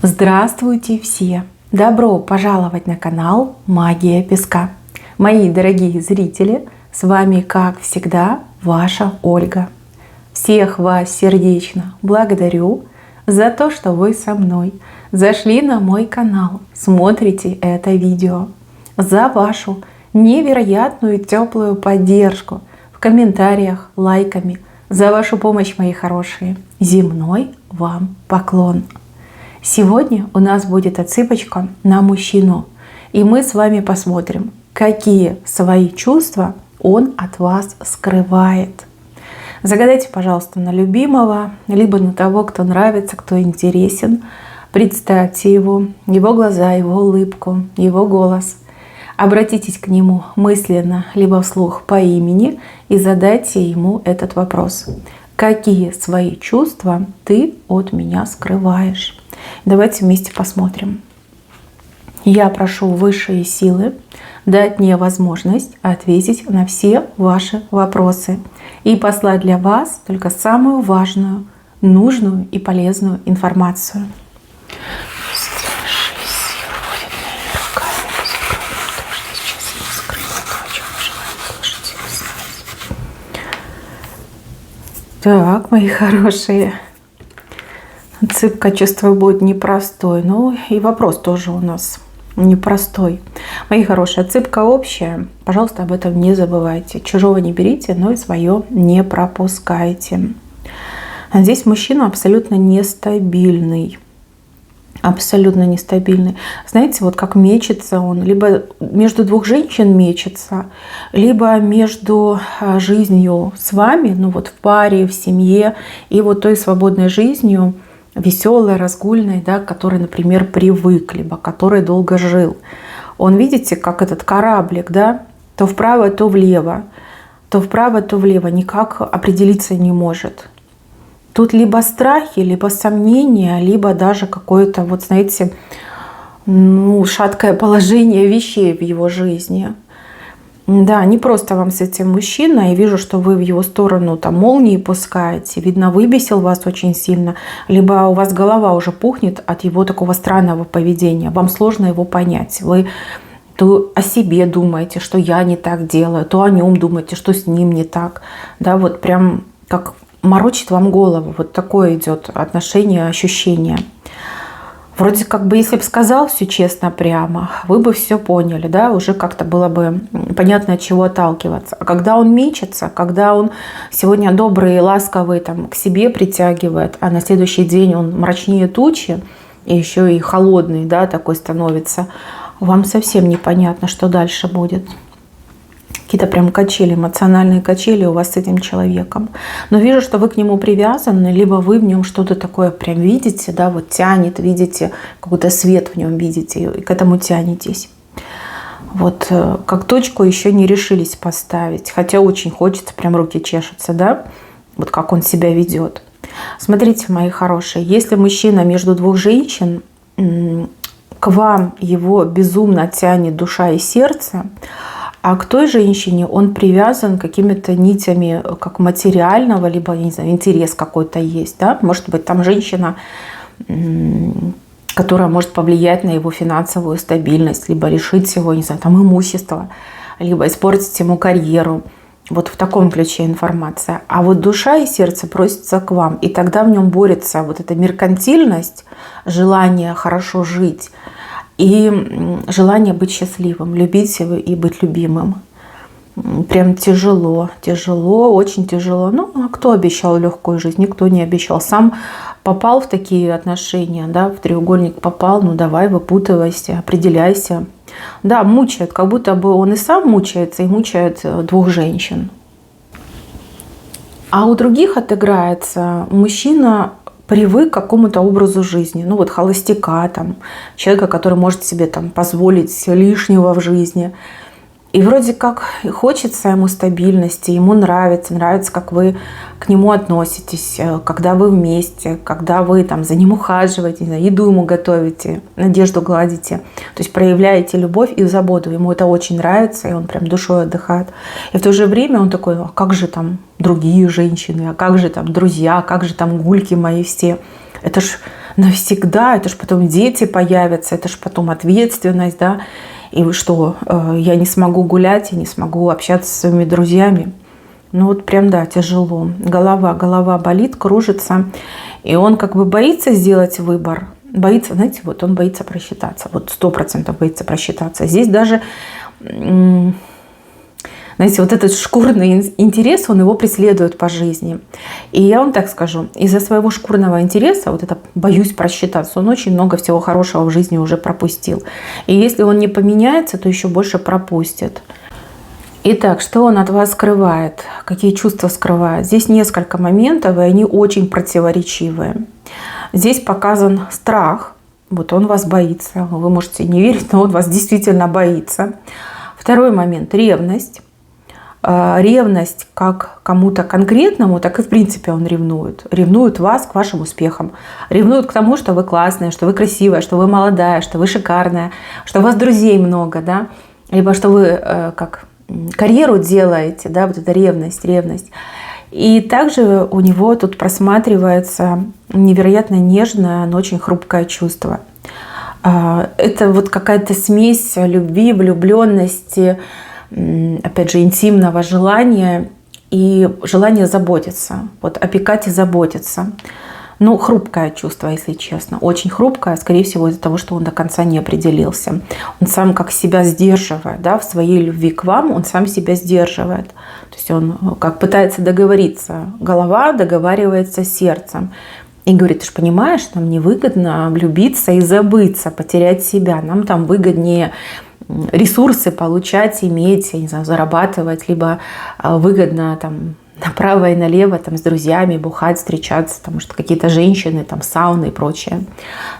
Здравствуйте все! Добро пожаловать на канал Магия Песка. Мои дорогие зрители, с вами, как всегда, ваша Ольга. Всех вас сердечно благодарю за то, что вы со мной зашли на мой канал, смотрите это видео, за вашу невероятную теплую поддержку в комментариях, лайками, за вашу помощь, мои хорошие. Земной вам поклон! Сегодня у нас будет отсыпочка на мужчину, и мы с вами посмотрим, какие свои чувства он от вас скрывает. Загадайте, пожалуйста, на любимого, либо на того, кто нравится, кто интересен. Представьте его глаза, его улыбку, его голос. Обратитесь к нему мысленно, либо вслух по имени и задайте ему этот вопрос. Какие свои чувства ты от меня скрываешь? Давайте вместе посмотрим. Я прошу высшие силы дать мне возможность ответить на все ваши вопросы и послать для вас только самую важную, нужную и полезную информацию. Так, мои хорошие. Отсыпка, чувствую, будет непростой. Ну и вопрос тоже у нас непростой. Мои хорошие, отсыпка общая. Пожалуйста, об этом не забывайте. Чужого не берите, но и свое не пропускайте. Здесь мужчина абсолютно нестабильный. Абсолютно нестабильный. Знаете, вот как мечется он. Либо между двух женщин мечется, либо между жизнью с вами, ну вот в паре, в семье, и вот той свободной жизнью, веселой, разгульной, да, к которой, например, привык, либо который долго жил. Он, видите, как этот кораблик, да, то вправо, то влево, то вправо, то влево, никак определиться не может. Тут либо страхи, либо сомнения, либо даже какое-то, вот знаете, ну, шаткое положение вещей в его жизни. Да, не просто вам с этим мужчина. Я вижу, что вы в его сторону там молнии пускаете. Видно, выбесил вас очень сильно. Либо у вас голова уже пухнет от его такого странного поведения. Вам сложно его понять. Вы то о себе думаете, что я не так делаю, то о нем думаете, что с ним не так. Да, вот прям как морочит вам голову. Вот такое идет отношение, ощущение. Вроде как бы, если бы сказал все честно прямо, вы бы все поняли, да, уже как-то было бы понятно, от чего отталкиваться. А когда он мечется, когда он сегодня добрый и ласковый там, к себе притягивает, а на следующий день он мрачнее тучи, и еще и холодный, да, такой становится, вам совсем непонятно, что дальше будет. Какие-то прям качели, эмоциональные качели у вас с этим человеком. Но вижу, что вы к нему привязаны, либо вы в нем что-то такое прям видите, да, вот тянет, видите, какой-то свет в нем видите, и к этому тянетесь. Вот как точку еще не решились поставить, хотя очень хочется, прям руки чешутся, да, вот как он себя ведет. Смотрите, мои хорошие, если мужчина между двух женщин, к вам его безумно тянет душа и сердце, а к той женщине он привязан какими-то нитями как материального, либо, я не знаю, интерес какой-то есть. Да? Может быть, там женщина, которая может повлиять на его финансовую стабильность, либо лишить его, не знаю, там, имущества, либо испортить ему карьеру. Вот в таком ключе информация. А вот душа и сердце просятся к вам. И тогда в нем борется вот эта меркантильность, желание хорошо жить, и желание быть счастливым, любить его и быть любимым. Прям тяжело, тяжело, очень тяжело. Ну, а кто обещал легкую жизнь? Никто не обещал. Сам попал в такие отношения, да, в треугольник попал, ну давай, выпутывайся, определяйся. Да, мучает, как будто бы он и сам мучается, и мучает двух женщин. А у других отыграется мужчина, привык к какому-то образу жизни. Ну вот холостяка, там, человека, который может себе там, позволить лишнего в жизни. И вроде как хочется ему стабильности, ему нравится, как вы к нему относитесь, когда вы вместе, когда вы там за ним ухаживаете, не знаю, еду ему готовите, одежду гладите. То есть проявляете любовь и заботу. Ему это очень нравится, и он прям душой отдыхает. И в то же время он такой: а как же там другие женщины, а как же там друзья, а как же там гульки мои все. Это ж навсегда, это ж потом дети появятся, это ж потом ответственность, да, и вы что, я не смогу гулять, я не смогу общаться с своими друзьями. Ну вот прям, да, тяжело. Голова болит, кружится. И он как бы боится сделать выбор. Боится, знаете, вот он боится просчитаться. Вот 100% боится просчитаться. Здесь даже, знаете, вот этот шкурный интерес, он его преследует по жизни. И я вам так скажу, из-за своего шкурного интереса, вот это боюсь просчитаться, он очень много всего хорошего в жизни уже пропустил. И если он не поменяется, то еще больше пропустит. Итак, что он от вас скрывает? Какие чувства скрывает? Здесь несколько моментов, и они очень противоречивые. Здесь показан страх. Вот он вас боится. Вы можете не верить, но он вас действительно боится. Второй момент – ревность. Ревность как кому-то конкретному, так и в принципе он ревнует. Ревнует вас к вашим успехам. Ревнует к тому, что вы классная, что вы красивая, что вы молодая, что вы шикарная, что у вас друзей много, да? Либо что вы карьеру делаете, да, вот эта ревность. И также у него тут просматривается невероятно нежное, но очень хрупкое чувство. Это вот какая-то смесь любви, влюбленности, опять же, интимного желания и желания заботиться, вот опекать и заботиться. Ну, хрупкое чувство, если честно. Очень хрупкое, скорее всего, из-за того, что он до конца не определился. Он сам как себя сдерживает, да, в своей любви к вам, он сам себя сдерживает. То есть он как пытается договориться. Голова договаривается с сердцем. И говорит, ты же понимаешь, нам невыгодно влюбиться и забыться, потерять себя. Нам там выгоднее ресурсы получать, иметь, я не знаю, зарабатывать, либо выгодно там направо и налево там, с друзьями бухать, встречаться, там, может, какие-то женщины, там, сауны и прочее.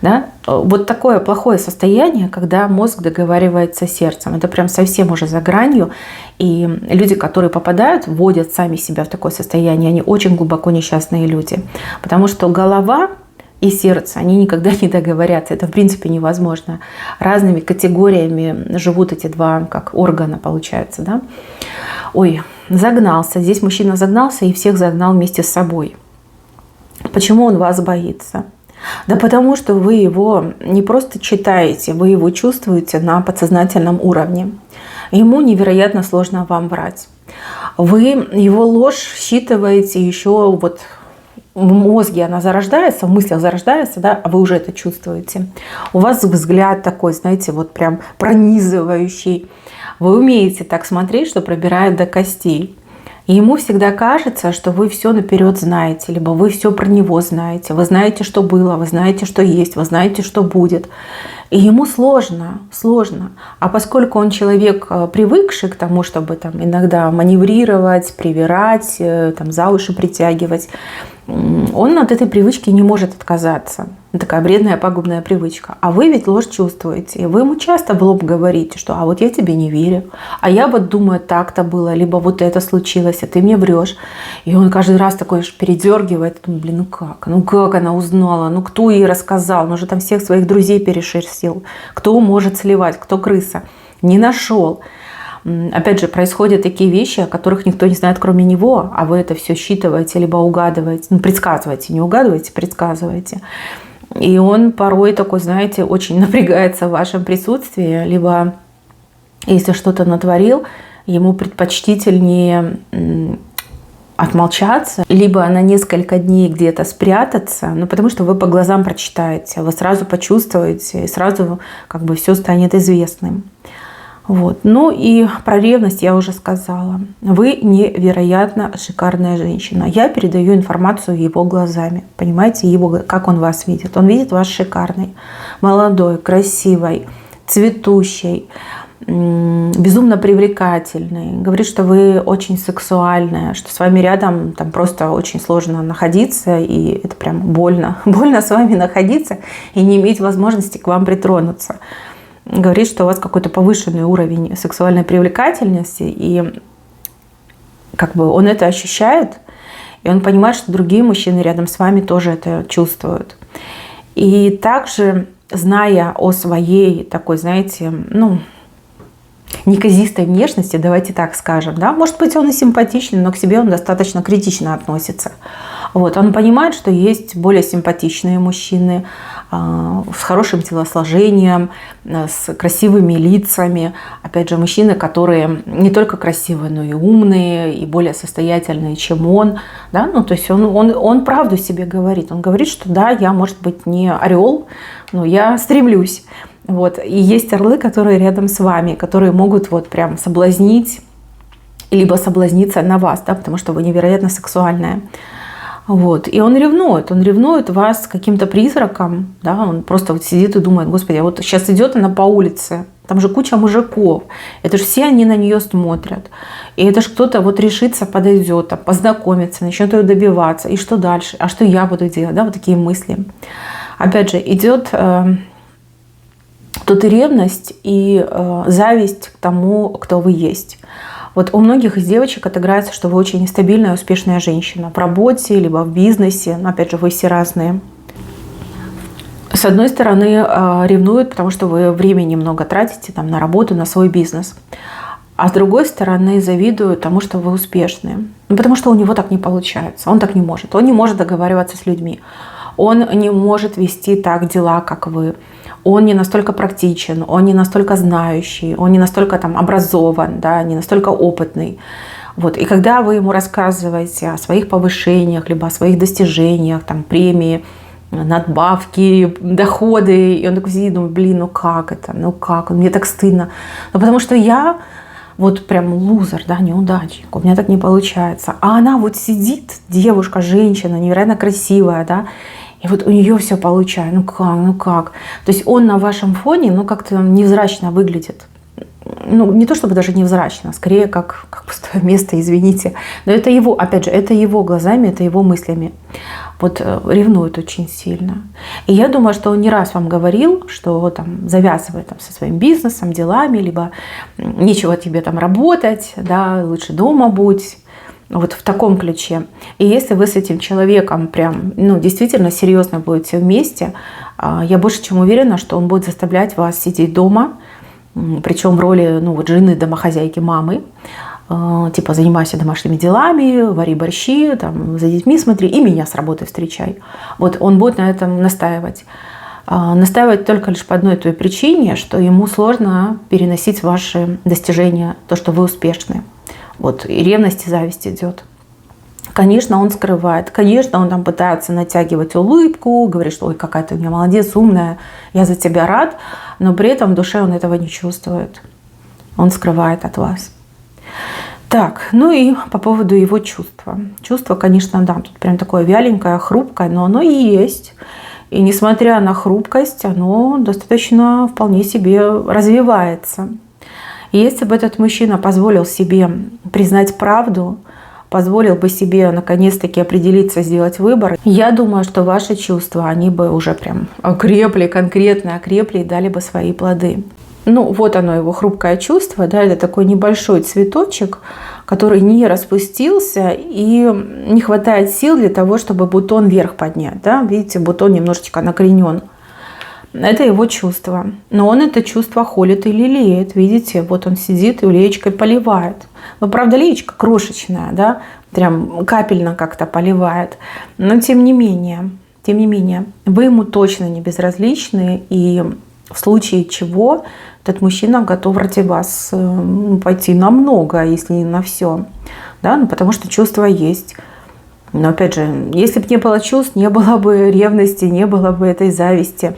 Да? Вот такое плохое состояние, когда мозг договаривается с сердцем. Это прям совсем уже за гранью. И люди, которые попадают, вводят сами себя в такое состояние, они очень глубоко несчастные люди. Потому что голова и сердце, они никогда не договорятся. Это в принципе невозможно. Разными категориями живут эти два как органа, получается. Да? Ой, загнался. Здесь мужчина загнался и всех загнал вместе с собой. Почему он вас боится? Да потому что вы его не просто читаете, вы его чувствуете на подсознательном уровне. Ему невероятно сложно вам врать. Вы его ложь считываете еще вот в мозге, она зарождается, в мыслях зарождается, да, а вы уже это чувствуете. У вас взгляд такой, знаете, вот прям пронизывающий. Вы умеете так смотреть, что пробирает до костей. И ему всегда кажется, что вы все наперед знаете, либо вы все про него знаете. Вы знаете, что было, вы знаете, что есть, вы знаете, что будет. И ему сложно. А поскольку он человек, привыкший к тому, чтобы там иногда маневрировать, привирать, там, за уши притягивать, он от этой привычки не может отказаться. Такая вредная, пагубная привычка. А вы ведь ложь чувствуете. Вы ему часто в лоб говорите, что «а вот я тебе не верю», «а я вот думаю, так-то было», либо «вот это случилось, а ты мне врешь». И он каждый раз такой аж передергивает. Думаю, блин, ну как она узнала, ну кто ей рассказал, он уже там всех своих друзей перешерстил. Кто может сливать, кто крыса. Не нашел. Опять же, происходят такие вещи, о которых никто не знает, кроме него, а вы это все считываете, либо угадываете, ну, предсказываете, не угадываете, предсказываете. И он порой такой, знаете, очень напрягается в вашем присутствии, либо если что-то натворил, ему предпочтительнее отмолчаться, либо на несколько дней где-то спрятаться, ну, потому что вы по глазам прочитаете, вы сразу почувствуете, и сразу как бы все станет известным. Вот. Ну и про ревность я уже сказала. Вы невероятно шикарная женщина. Я передаю информацию его глазами. Понимаете, его, как он вас видит. Он видит вас шикарной, молодой, красивой, цветущей, безумно привлекательной. Говорит, что вы очень сексуальная, что с вами рядом там просто очень сложно находиться. И это прям больно. Больно с вами находиться и не иметь возможности к вам притронуться. Говорит, что у вас какой-то повышенный уровень сексуальной привлекательности, и как бы он это ощущает, и он понимает, что другие мужчины рядом с вами тоже это чувствуют. И также, зная о своей такой, знаете, ну, неказистой внешности, давайте так скажем. Да? Может быть, он и симпатичный, но к себе он достаточно критично относится. Вот. Он понимает, что есть более симпатичные мужчины с хорошим телосложением, с красивыми лицами. Опять же, мужчины, которые не только красивые, но и умные, и более состоятельные, чем он. Да? Ну, то есть он правду себе говорит. Он говорит, что да, я, может быть, не орел, но я стремлюсь. Вот. И есть орлы, которые рядом с вами, которые могут вот прям соблазнить, либо соблазниться на вас, да, потому что вы невероятно сексуальная. Вот. И он ревнует вас каким-то призраком, да, он просто вот сидит и думает: господи, а вот сейчас идет она по улице, там же куча мужиков, это же все они на нее смотрят, и это же кто-то вот решится, подойдет, там, познакомиться, начнет ее добиваться, и что дальше, а что я буду делать, да, вот такие мысли. Опять же, идет тут и ревность, и зависть к тому, кто вы есть. Вот у многих из девочек отыграется, что вы очень нестабильная, успешная женщина в работе, либо в бизнесе. Но опять же, вы все разные. С одной стороны, ревнуют, потому что вы времени много тратите там, на работу, на свой бизнес. А с другой стороны, завидуют тому, что вы успешны. Ну, потому что у него так не получается. Он так не может. Он не может договариваться с людьми. Он не может вести так дела, как вы. Он не настолько практичен, он не настолько знающий, он не настолько там образован, да, не настолько опытный. Вот. И когда вы ему рассказываете о своих повышениях, либо о своих достижениях, там, премии, надбавки, доходы, и он такой сидит, думает: блин, ну как это, ну как, мне так стыдно. Ну потому что я вот прям лузер, да, неудачник, у меня так не получается. А она вот сидит, девушка, женщина, невероятно красивая, да, и вот у нее все получается. Ну как? То есть он на вашем фоне, ну, как-то невзрачно выглядит. Ну, не то чтобы даже невзрачно, скорее как пустое место, извините. Но это его, опять же, это его глазами, это его мыслями. Вот ревнует очень сильно. И я думаю, что он не раз вам говорил, что там завязывай там со своим бизнесом, делами, либо нечего тебе там работать, да, лучше дома будь. Вот в таком ключе. И если вы с этим человеком прям, ну, действительно серьезно будете вместе, я больше чем уверена, что он будет заставлять вас сидеть дома, причем в роли, ну, вот жены, домохозяйки, мамы, типа занимайся домашними делами, вари борщи, там, за детьми смотри и меня с работы встречай. Вот он будет на этом настаивать. Настаивать только лишь по одной той причине, что ему сложно переносить ваши достижения, то, что вы успешны. Вот, и ревность, и зависть идет. Конечно, он скрывает. Конечно, он там пытается натягивать улыбку, говорит, что ой, какая ты у меня молодец, умная, я за тебя рад. Но при этом в душе он этого не чувствует. Он скрывает от вас. Так, ну и по поводу его чувства. Чувство, конечно, да, тут прям такое вяленькое, хрупкое, но оно и есть. И несмотря на хрупкость, оно достаточно вполне себе развивается. И если бы этот мужчина позволил себе признать правду, позволил бы себе наконец-таки определиться, сделать выбор, я думаю, что ваши чувства, они бы уже прям окрепли, конкретно окрепли и дали бы свои плоды. Ну, вот оно, его хрупкое чувство, да, это такой небольшой цветочек, который не распустился и не хватает сил для того, чтобы бутон вверх поднять, да, видите, бутон немножечко накренен. Это его чувство. Но он это чувство холит и лелеет. Видите, вот он сидит и леечкой поливает. Но, правда, леечка крошечная, да, прям капельно как-то поливает. Но тем не менее, вы ему точно не безразличны. И в случае чего этот мужчина готов ради вас пойти на много, если не на все. Да? Ну, потому что чувства есть. Но опять же, если бы не было чувств, не было бы ревности, не было бы этой зависти.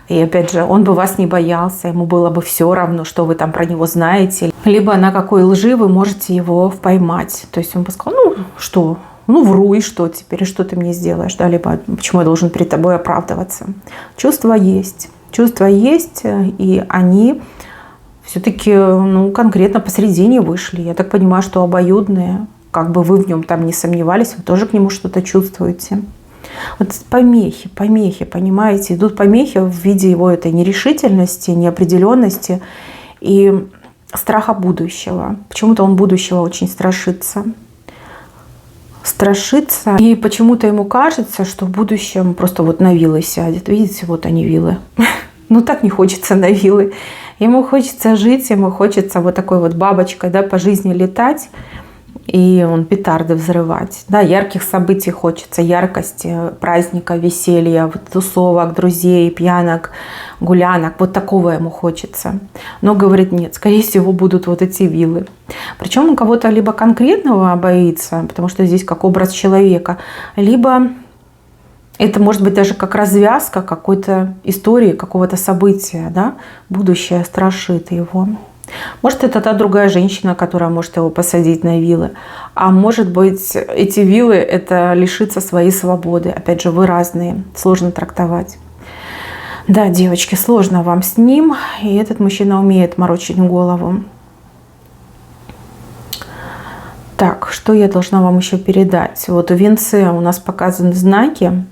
И опять же, он бы вас не боялся, ему было бы все равно, что вы там про него знаете. Либо на какой лжи вы можете его поймать. То есть он бы сказал, ну что, ну вру, и что теперь, и что ты мне сделаешь? Да? Либо почему я должен перед тобой оправдываться? Чувства есть, и они все-таки конкретно посередине вышли. Я так понимаю, что обоюдные. Как бы вы в нем там не сомневались, вы тоже к нему что-то чувствуете. Вот помехи, понимаете, идут помехи в виде его этой нерешительности, неопределенности и страха будущего. Почему-то он будущего очень страшится. И почему-то ему кажется, что в будущем просто вот на вилы сядет. Видите, вот они вилы. ну так не хочется на виллы. Ему хочется жить, ему хочется вот такой вот бабочкой, да, по жизни летать. И он петарды взрывать. Да, ярких событий хочется, яркости, праздника, веселья, вот, тусовок, друзей, пьянок, гулянок. Вот такого ему хочется. Но говорит, нет, скорее всего, будут вот эти виллы. Причем он кого-то либо конкретного боится, потому что здесь как образ человека, либо это может быть даже как развязка какой-то истории, какого-то события, да? Будущее страшит его. Может, это та другая женщина, которая может его посадить на виллы. А может быть, эти виллы – это лишиться своей свободы. Опять же, вы разные, сложно трактовать. Да, девочки, сложно вам с ним. И этот мужчина умеет морочить голову. Так, что я должна вам еще передать? Вот у Венцы у нас показаны знаки.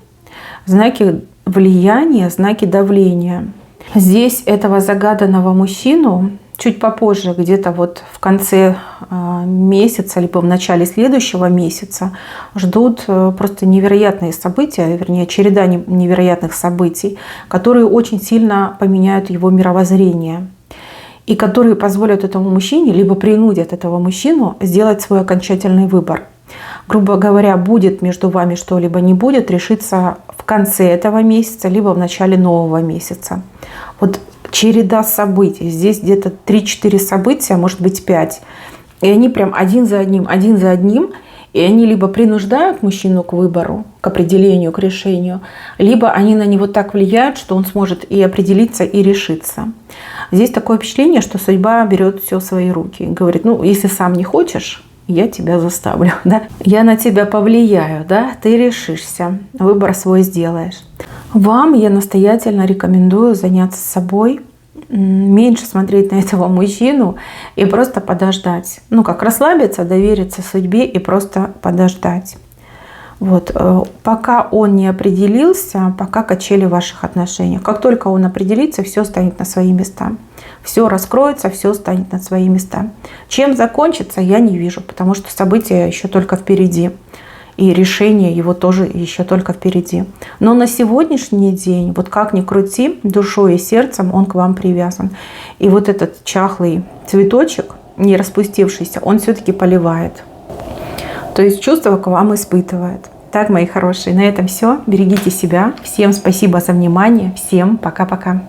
Знаки влияния, знаки давления. Здесь этого загаданного мужчину чуть попозже, где-то вот в конце месяца, либо в начале следующего месяца, ждут просто невероятные события, вернее, череда невероятных событий, которые очень сильно поменяют его мировоззрение и которые позволят этому мужчине, либо принудят этого мужчину сделать свой окончательный выбор. Грубо говоря, будет между вами что-либо, не будет, решиться в конце этого месяца, либо в начале нового месяца. Вот череда событий. Здесь где-то 3-4 события, может быть 5. И они прям один за одним. И они либо принуждают мужчину к выбору, к определению, к решению, либо они на него так влияют, что он сможет и определиться, и решиться. Здесь такое впечатление, что судьба берет все в свои руки. И говорит, ну, если сам не хочешь, я тебя заставлю, да? Я на тебя повлияю, да? Ты решишься, выбор свой сделаешь. Вам я настоятельно рекомендую заняться собой, меньше смотреть на этого мужчину и просто подождать. Ну, как расслабиться, довериться судьбе и просто подождать. Вот. Пока он не определился, пока качели в ваших отношениях. Как только он определится, все станет на свои места. Все раскроется, все станет на свои места. Чем закончится, я не вижу, потому что события еще только впереди. И решение его тоже еще только впереди. Но на сегодняшний день, вот как ни крути, душой и сердцем он к вам привязан. И вот этот чахлый цветочек, не распустившийся, он все-таки поливает. То есть чувства к вам испытывает. Так, мои хорошие, на этом все. Берегите себя. Всем спасибо за внимание. Всем пока-пока.